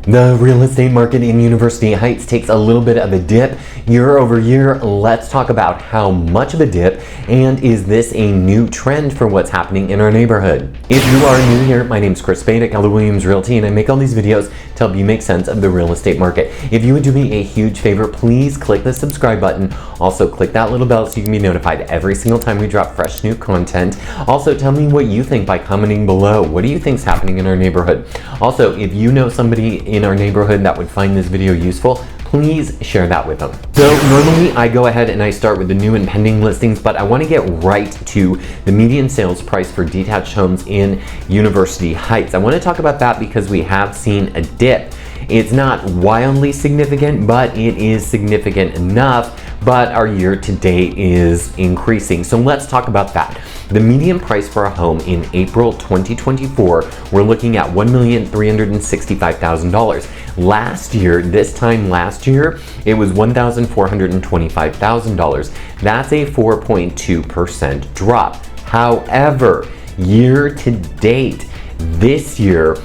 The real estate market in University Heights takes a little bit of a dip year over year. Let's talk about how much of a dip, and is this a new trend for what's happening in our neighborhood? If you are new here, my name is Spade at Keller Williams Realty, and I make all these videos to help you make sense of the real estate market. If you would do me a huge favor, please click the subscribe button. Also click that little bell so you can be notified every single time we drop fresh new content. Also tell me what you think by commenting below. What do you think is happening in our neighborhood? Also, if you know somebody in our neighborhood that would find this video useful, please share that with them. So normally I go ahead and I start with the new and pending listings, but I want to get right to the median sales price for detached homes in University Heights. I want to talk about that because we have seen a dip. It's not wildly significant, but it is significant enough, but our year to date is increasing. So let's talk about that. The median price for a home in April 2024, we're looking at $1,365,000. Last year, this time last year, it was $1,425,000. That's a 4.2% drop. However, year to date, this year,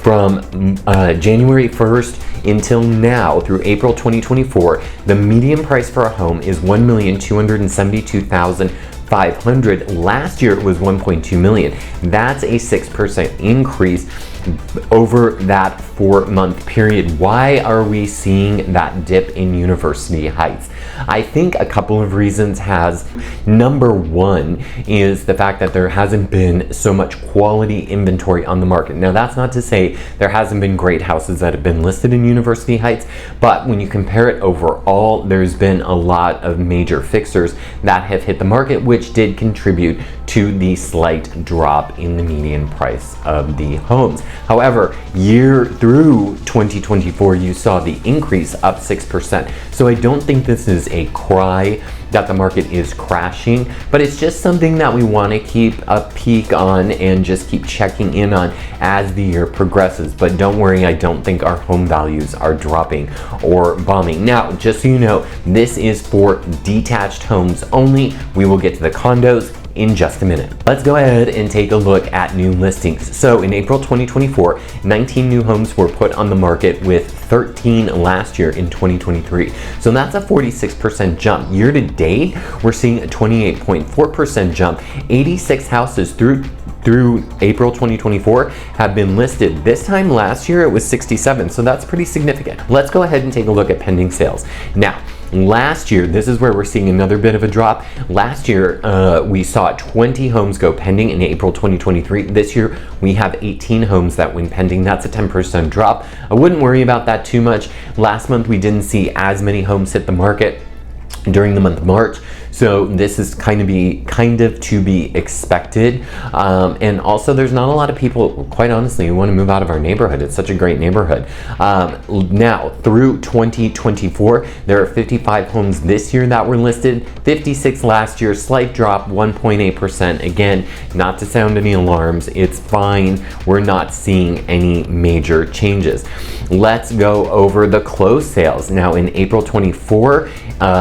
from January 1st until now, through April 2024, the median price for a home is $1,272,500. Last year it was $1.2 million. That's a 6% increase over that 4-month period. Why are we seeing that dip in University Heights? I think a couple of reasons has. Number one is the fact that there hasn't been so much quality inventory on the market. Now that's not to say there hasn't been great houses that have been listed in University Heights, but when you compare it overall, there's been a lot of major fixers that have hit the market, which did contribute to the slight drop in the median price of the homes. However, year through 2024, you saw the increase up 6%. So I don't think this is a cry that the market is crashing, but it's just something that we want to keep a peek on and just keep checking in on as the year progresses. But don't worry, I don't think our home values are dropping or bombing. Now, just so you know, this is for detached homes only. We will get to the condos in just a minute. Let's go ahead and take a look at new listings. So in April 2024, 19 new homes were put on the market with 13 last year in 2023. So that's a 46% jump. Year to date, we're seeing a 28.4% jump. 86 houses through April 2024 have been listed. This time last year it was 67, so that's pretty significant. Let's go ahead and take a look at pending sales. Now, last year, this is where we're seeing another bit of a drop. Last year, we saw 20 homes go pending in April 2023. This year, we have 18 homes that went pending. That's a 10% drop. I wouldn't worry about that too much. Last month, we didn't see as many homes hit the market during the month of March. So this is kind of to be expected. And also there's not a lot of people, quite honestly, who want to move out of our neighborhood. It's such a great neighborhood. Now, through 2024, there are 55 homes this year that were listed, 56 last year, slight drop, 1.8%. Again, not to sound any alarms, it's fine. We're not seeing any major changes. Let's go over the closed sales. Now in April 24,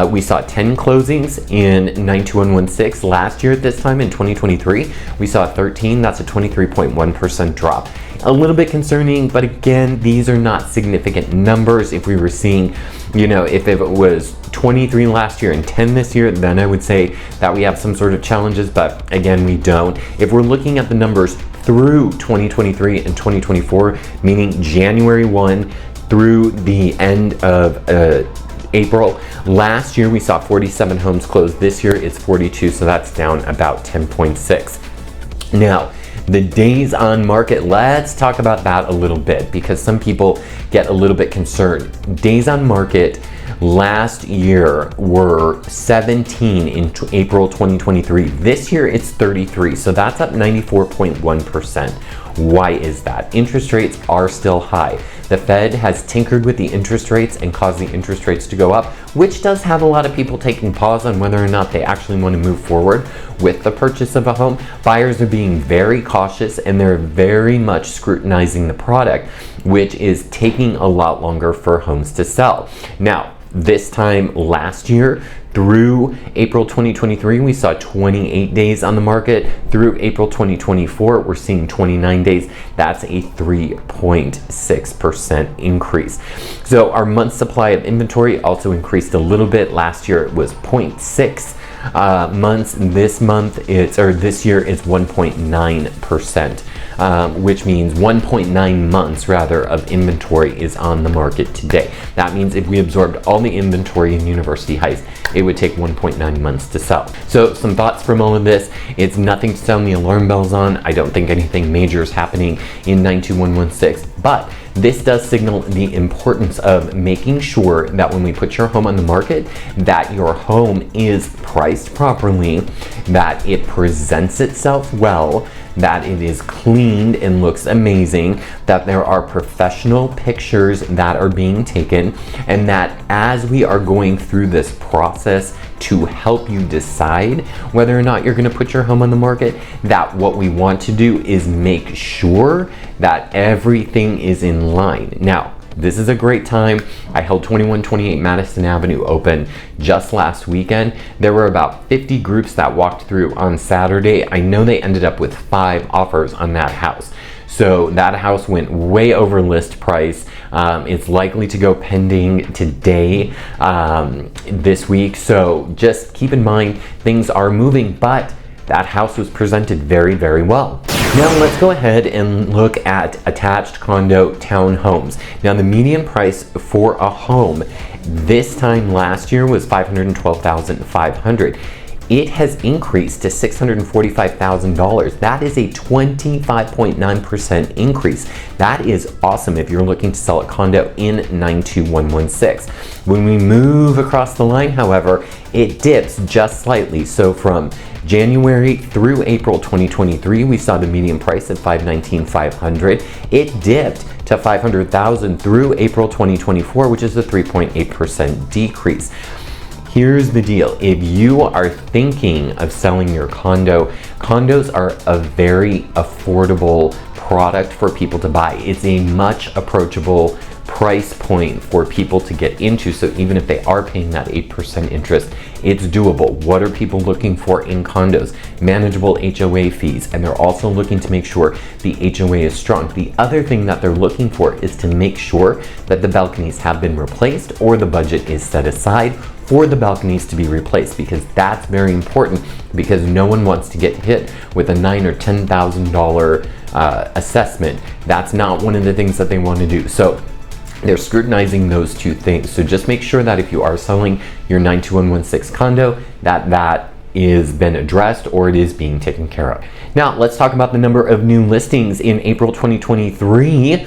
we saw 10 closings in 92116. Last year at this time in 2023, we saw 13. That's a 23.1% drop. A little bit concerning, but again, these are not significant numbers. If we were seeing, if it was 23 last year and 10 this year, then I would say that we have some sort of challenges, but again, we don't. If we're looking at the numbers through 2023 and 2024, meaning January 1 through the end of April. Last year we saw 47 homes closed. This year it's 42, so that's down about 10.6. Now, the days on market, let's talk about that a little bit because some people get a little bit concerned. Days on market last year were 17 in April 2023. This year it's 33, so that's up 94.1%. Why is that? Interest rates are still high. The Fed has tinkered with the interest rates and caused the interest rates to go up, which does have a lot of people taking pause on whether or not they actually want to move forward with the purchase of a home. Buyers are being very cautious and they're very much scrutinizing the product, which is taking a lot longer for homes to sell. Now, this time last year. Through April 2023, we saw 28 days on the market. Through April 2024, we're seeing 29 days. That's a 3.6% increase. So our month supply of inventory also increased a little bit. Last year it was 0.6 months. This year it's 1.9%, which means 1.9 months rather of inventory is on the market today. That means if we absorbed all the inventory in University Heights, it would take 1.9 months to sell. So some thoughts from all of this: it's nothing to sound the alarm bells on. I don't think anything major is happening in 92116, but this does signal the importance of making sure that when we put your home on the market, that your home is priced properly, that it presents itself well, that it is cleaned and looks amazing, that there are professional pictures that are being taken, and that as we are going through this process to help you decide whether or not you're going to put your home on the market, that what we want to do is make sure that everything is in line. Now, this is a great time. I held 2128 Madison Avenue open just last weekend. There were about 50 groups that walked through on Saturday. I know they ended up with 5 offers on that house. So that house went way over list price. It's likely to go pending today, this week. So just keep in mind, things are moving, but that house was presented very, very well. Now let's go ahead and look at attached condo townhomes. Now the median price for a home this time last year was $512,500. It has increased to $645,000. That is a 25.9% increase. That is awesome if you're looking to sell a condo in 92116. When we move across the line, however, it dips just slightly. So from January through April 2023, we saw the median price at $519,500. It dipped to $500,000 through April 2024, which is a 3.8% decrease. Here's the deal. If you are thinking of selling your condo, condos are a very affordable product for people to buy. It's a much approachable price point for people to get into. So even if they are paying that 8% interest, it's doable. What are people looking for in condos? Manageable HOA fees, and they're also looking to make sure the HOA is strong. The other thing that they're looking for is to make sure that the balconies have been replaced or the budget is set aside for the balconies to be replaced, because that's very important, because no one wants to get hit with a $9,000 or $10,000 assessment. That's not one of the things that they want to do. So they're scrutinizing those two things. So just make sure that if you are selling your 92116 condo, that is been addressed or it is being taken care of. Now let's talk about the number of new listings in April 2023.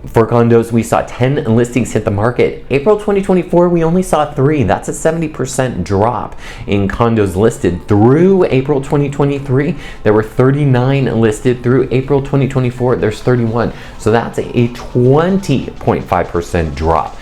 For condos, we saw 10 listings hit the market. April 2024, we only saw 3. That's a 70% drop in condos listed. Through April 2023, there were 39 listed. Through April 2024, there's 31. So that's a 20.5% drop.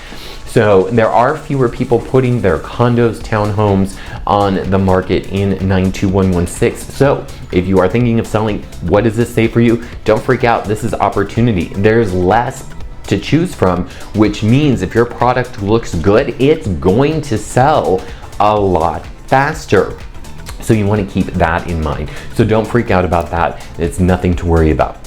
So there are fewer people putting their condos, townhomes on the market in 92116. So if you are thinking of selling, what does this say for you? Don't freak out. This is opportunity. There's less to choose from, which means if your product looks good, it's going to sell a lot faster. So you want to keep that in mind. So don't freak out about that. It's nothing to worry about.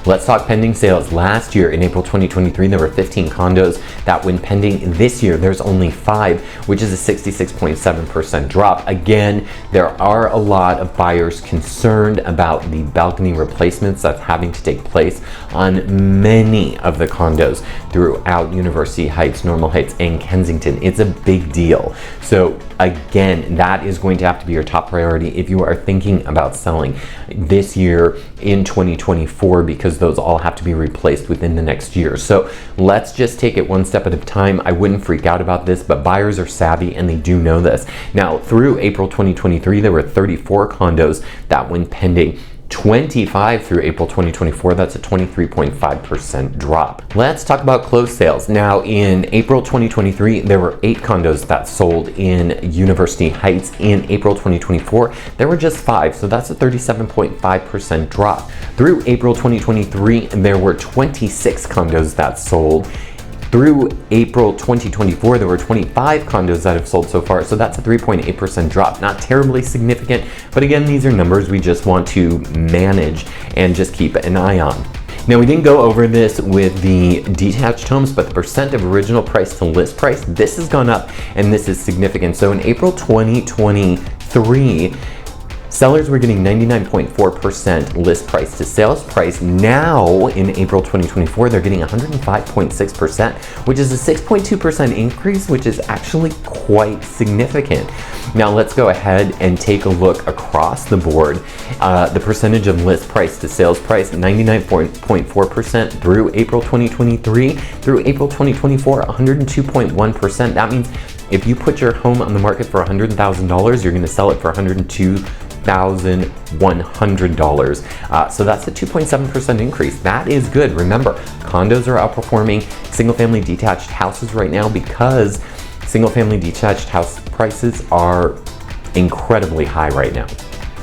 Let's talk pending sales. Last year in April 2023, there were 15 condos that went pending. This year, there's only 5, which is a 66.7% drop. Again, there are a lot of buyers concerned about the balcony replacements that's having to take place on many of the condos throughout University Heights, Normal Heights, and Kensington. It's a big deal. So again, that is going to have to be your top priority if you are thinking about selling this year in 2024, because those all have to be replaced within the next year. So let's just take it one step at a time. I wouldn't freak out about this, but buyers are savvy and they do know this. Now, through April 2023, there were 34 condos that went pending. 25 through April 2024, that's a 23.5% drop. Let's talk about closed sales. Now in April 2023, there were 8 condos that sold in University Heights. In April 2024, there were just 5, so that's a 37.5% drop. Through April 2023, there were 26 condos that sold. Through April 2024, there were 25 condos that have sold so far, so that's a 3.8% drop. Not terribly significant, but again, these are numbers we just want to manage and just keep an eye on. Now, we didn't go over this with the detached homes, but the percent of original price to list price, this has gone up, and this is significant. So in April 2023, sellers were getting 99.4% list price to sales price. Now, in April 2024, they're getting 105.6%, which is a 6.2% increase, which is actually quite significant. Now, let's go ahead and take a look across the board. The percentage of list price to sales price, 99.4% through April 2023. Through April 2024, 102.1%. That means if you put your home on the market for $100,000, you're going to sell it for $102,100. So that's a 2.7% increase. That is good. Remember, condos are outperforming single-family detached houses right now because single-family detached house prices are incredibly high right now.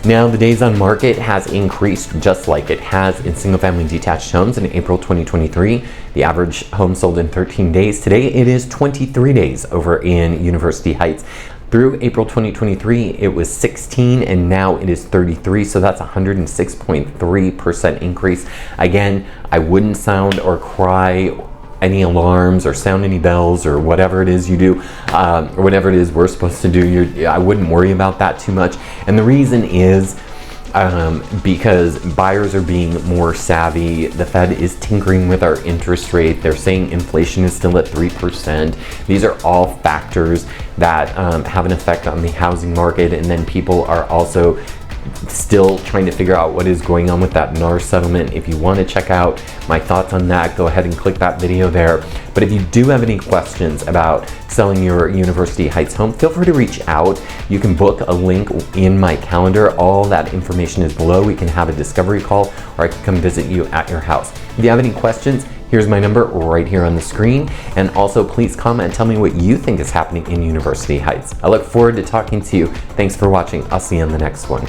Now, the days on market has increased just like it has in single-family detached homes. In April 2023, the average home sold in 13 days. Today, it is 23 days over in University Heights. Through April 2023, it was 16, and now it is 33, so that's 106.3% increase. Again, I wouldn't sound or cry any alarms or sound any bells or whatever it is you do, or whatever it is we're supposed to do. I wouldn't worry about that too much. And the reason is because buyers are being more savvy. The Fed is tinkering with our interest rate. They're saying inflation is still at 3%. These are all factors that have an effect on the housing market. And then people are also still trying to figure out what is going on with that NAR settlement. If you want to check out my thoughts on that, go ahead and click that video there. But if you do have any questions about selling your University Heights home, feel free to reach out. You can book a link in my calendar. All that information is below. We can have a discovery call, or I can come visit you at your house. If you have any questions, here's my number right here on the screen. And also, please comment and tell me what you think is happening in University Heights. I look forward to talking to you. Thanks for watching. I'll see you on the next one.